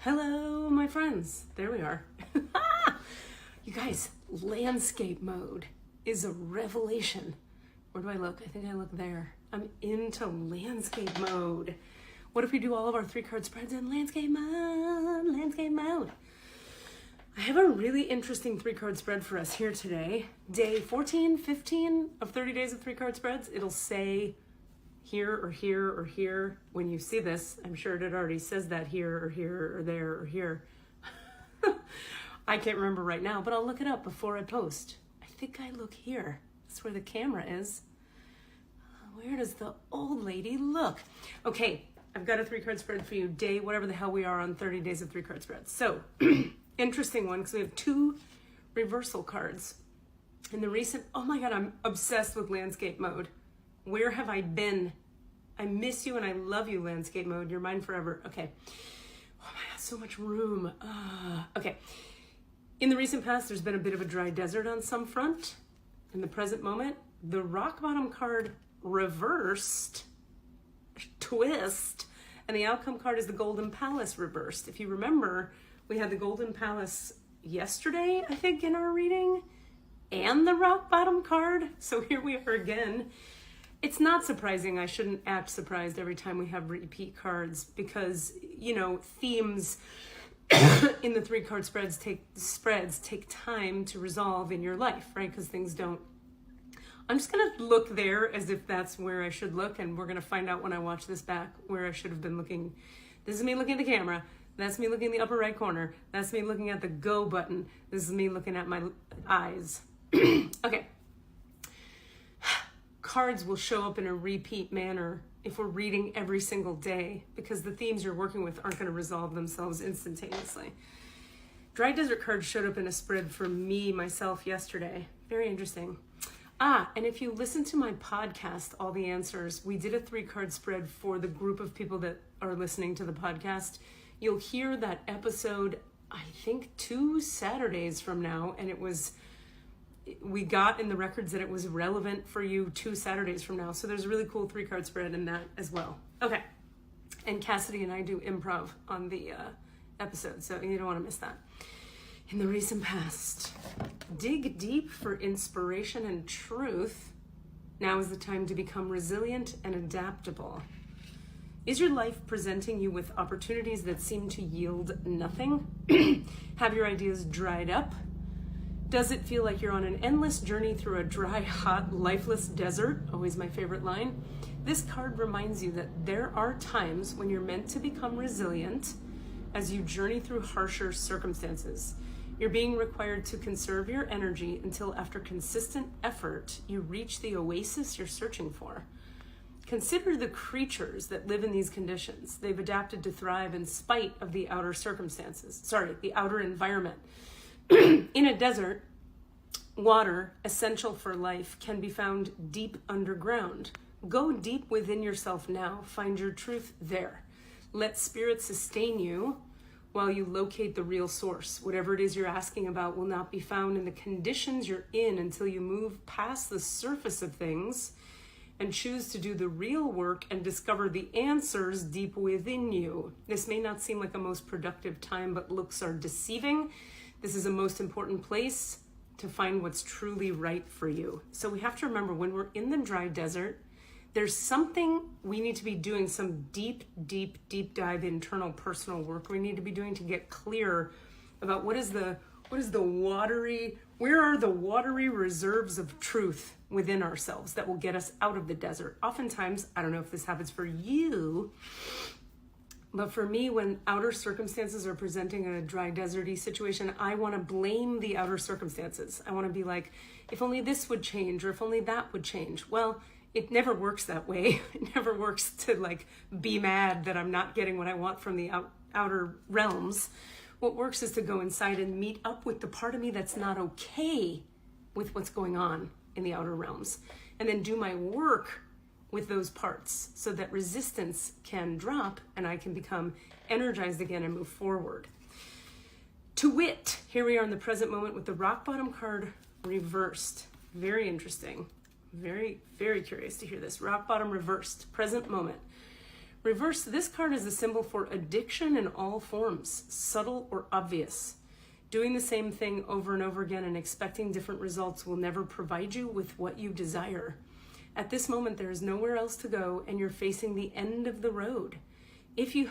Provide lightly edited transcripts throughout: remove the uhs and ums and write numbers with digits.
Hello, my friends. There we are. You guys, landscape mode is a revelation. Where do I look? I think I look there. I'm into landscape mode. What if we do all of our 3-card spreads in landscape mode? Landscape mode. I have a really interesting 3-card spread for us here today. Day 14, 15 of 30 days of 3-card spreads. It'll say here or here or here. When you see this, I'm sure it already says that here or here or there or here. I can't remember right now, but I'll look it up before I post. I think I look here. That's where the camera is. Where does the old lady look? Okay, I've got a 3-card spread for you. Day, whatever the hell we are on 30 days of 3-card spreads. So, interesting one because we have 2 reversal cards. In the recent, oh my God, I'm obsessed with landscape mode. Where have I been? I miss you and I love you, landscape mode. You're mine forever. Okay. Oh my God, so much room. Okay. In the recent past, there's been a bit of a dry desert on some front. In the present moment, the rock bottom card reversed, twist, and the outcome card is the Golden Palace reversed. If you remember, we had the Golden Palace yesterday, I think, in our reading, and the rock bottom card. So here we are again. It's not surprising. I shouldn't act surprised every time we have repeat cards because, you know, themes in the 3-card spreads take time to resolve in your life, right? Because things don't. I'm just going to look there as if that's where I should look, and we're going to find out when I watch this back where I should have been looking. This is me looking at the camera. That's me looking in the upper right corner. That's me looking at the go button. This is me looking at my eyes. Okay. Cards will show up in a repeat manner if we're reading every single day because the themes you're working with aren't going to resolve themselves instantaneously. Dry Desert cards showed up in a spread for me, myself, yesterday. Very interesting. And if you listen to my podcast, All the Answers, we did a 3-card spread for the group of people that are listening to the podcast. You'll hear that episode, I think 2 Saturdays from now, and we got in the records that it was relevant for you 2 Saturdays from now. So there's a really cool 3-card spread in that as well. Okay. And Cassidy and I do improv on the episode, so you don't want to miss that. In the recent past, dig deep for inspiration and truth. Now is the time to become resilient and adaptable. Is your life presenting you with opportunities that seem to yield nothing? Have your ideas dried up? Does it feel like you're on an endless journey through a dry, hot, lifeless desert? Always my favorite line. This card reminds you that there are times when you're meant to become resilient as you journey through harsher circumstances. You're being required to conserve your energy until after consistent effort, you reach the oasis you're searching for. Consider the creatures that live in these conditions. They've adapted to thrive in spite of the outer the outer environment. In a desert, water, essential for life, can be found deep underground. Go deep within yourself now. Find your truth there. Let spirit sustain you while you locate the real source. Whatever it is you're asking about will not be found in the conditions you're in until you move past the surface of things and choose to do the real work and discover the answers deep within you. This may not seem like a most productive time, but looks are deceiving. This is a most important place to find what's truly right for you. So we have to remember when we're in the dry desert, there's something we need to be doing, some deep dive internal personal work we need to be doing to get clear about where are the watery reserves of truth within ourselves that will get us out of the desert. Oftentimes, I don't know if this happens for you, but for me, when outer circumstances are presenting a dry deserty situation, I want to blame the outer circumstances. I want to be like, if only this would change, or if only that would change. Well, it never works that way. It never works to like be mad that I'm not getting what I want from the outer realms. What works is to go inside and meet up with the part of me that's not okay with what's going on in the outer realms, and then do my work with those parts so that resistance can drop and I can become energized again and move forward. To wit, here we are in the present moment with the rock bottom card reversed. Very interesting. Very, very curious to hear this. Rock bottom reversed, present moment. Reverse, this card is a symbol for addiction in all forms, subtle or obvious. Doing the same thing over and over again and expecting different results will never provide you with what you desire. At this moment, there is nowhere else to go, and you're facing the end of the road. If you,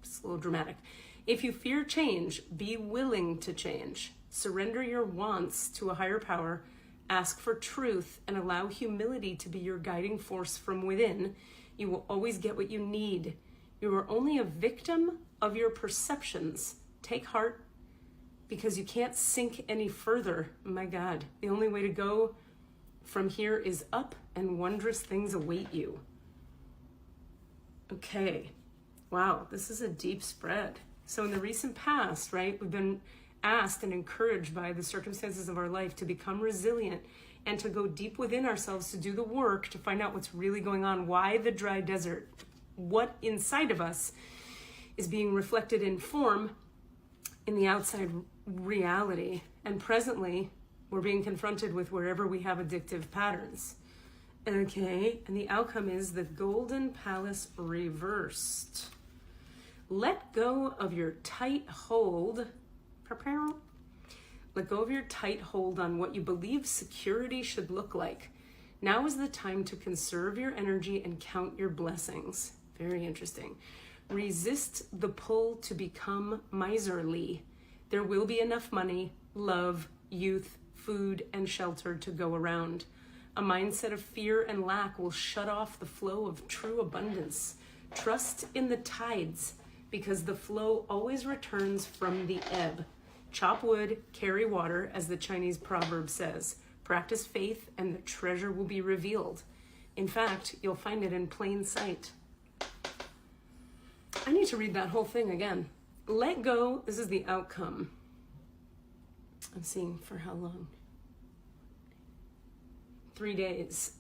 it's a little dramatic. If you fear change, be willing to change. Surrender your wants to a higher power, ask for truth, and allow humility to be your guiding force from within. You will always get what you need. You are only a victim of your perceptions. Take heart, because you can't sink any further. My God, the only way to go from here is up, and wondrous things await you. Okay, wow, this is a deep spread. So in the recent past, right, we've been asked and encouraged by the circumstances of our life to become resilient and to go deep within ourselves, to do the work, to find out what's really going on. Why the dry desert? What inside of us is being reflected in form in the outside reality? And presently, we're being confronted with wherever we have addictive patterns. Okay, and the outcome is the Golden Palace reversed. Let go of your tight hold. Let go of your tight hold on what you believe security should look like. Now is the time to conserve your energy and count your blessings. Very interesting. Resist the pull to become miserly. There will be enough money, love, youth, food, and shelter to go around. A mindset of fear and lack will shut off the flow of true abundance. Trust in the tides, because the flow always returns from the ebb. Chop wood, carry water, as the Chinese proverb says. Practice faith, and the treasure will be revealed. In fact, you'll find it in plain sight. I need to read that whole thing again. Let go. This is the outcome. I'm seeing for how long? 3 days.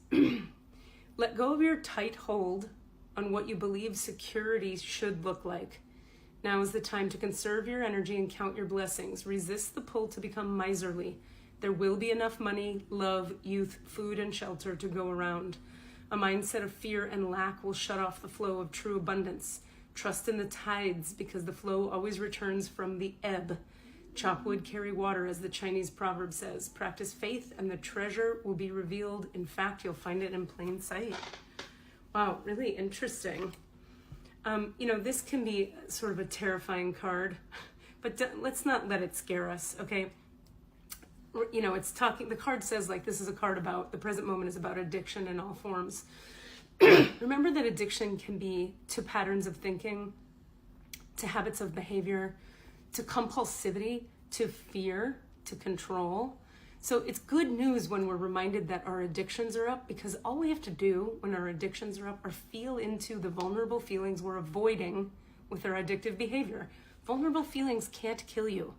Let go of your tight hold on what you believe security should look like. Now is the time to conserve your energy and count your blessings. Resist the pull to become miserly. There will be enough money, love, youth, food, and shelter to go around. A mindset of fear and lack will shut off the flow of true abundance. Trust in the tides, because the flow always returns from the ebb. Chop wood, carry water, as the Chinese proverb says. Practice faith, and the treasure will be revealed. In fact, you'll find it in plain sight. Wow, really interesting. This can be sort of a terrifying card, but let's not let it scare us, okay? It's talking, the card says, like, this is a card about, the present moment is about addiction in all forms. Remember that addiction can be to patterns of thinking, to habits of behavior, to compulsivity, to fear, to control. So it's good news when we're reminded that our addictions are up, because all we have to do when our addictions are up are feel into the vulnerable feelings we're avoiding with our addictive behavior. Vulnerable feelings can't kill you.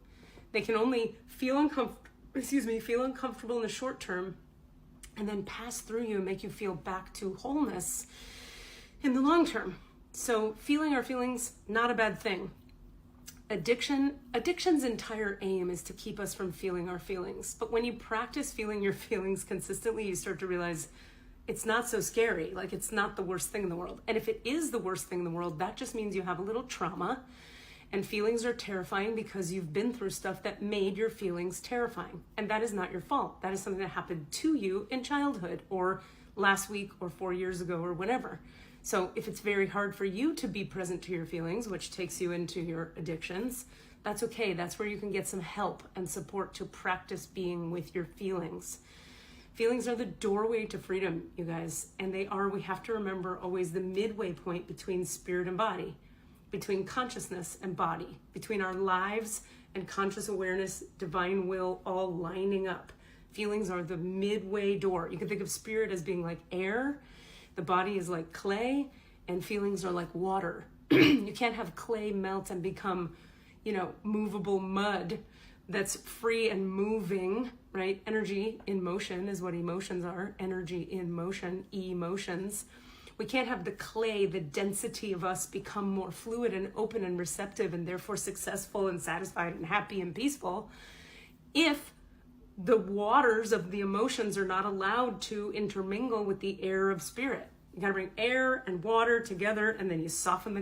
They can only feel uncomfortable in the short term, and then pass through you and make you feel back to wholeness in the long term. So feeling our feelings, not a bad thing. Addiction's entire aim is to keep us from feeling our feelings. But when you practice feeling your feelings consistently, you start to realize it's not so scary. Like, it's not the worst thing in the world. And if it is the worst thing in the world, that just means you have a little trauma, and feelings are terrifying because you've been through stuff that made your feelings terrifying. And that is not your fault. That is something that happened to you in childhood, or last week, or 4 years ago, or whatever. So if it's very hard for you to be present to your feelings, which takes you into your addictions, that's okay. That's where you can get some help and support to practice being with your feelings. Feelings are the doorway to freedom, you guys. And we have to remember, always the midway point between spirit and body, between consciousness and body, between our lives and conscious awareness, divine will, all lining up. Feelings are the midway door. You can think of spirit as being like air. The body is like clay, and feelings are like water. You can't have clay melt and become, movable mud that's free and moving, right? Energy in motion is what emotions are. Energy in motion, emotions. We can't have the clay, the density of us, become more fluid and open and receptive, and therefore successful and satisfied and happy and peaceful, if the waters of the emotions are not allowed to intermingle with the air of spirit. You got to bring air and water together, and then you soften the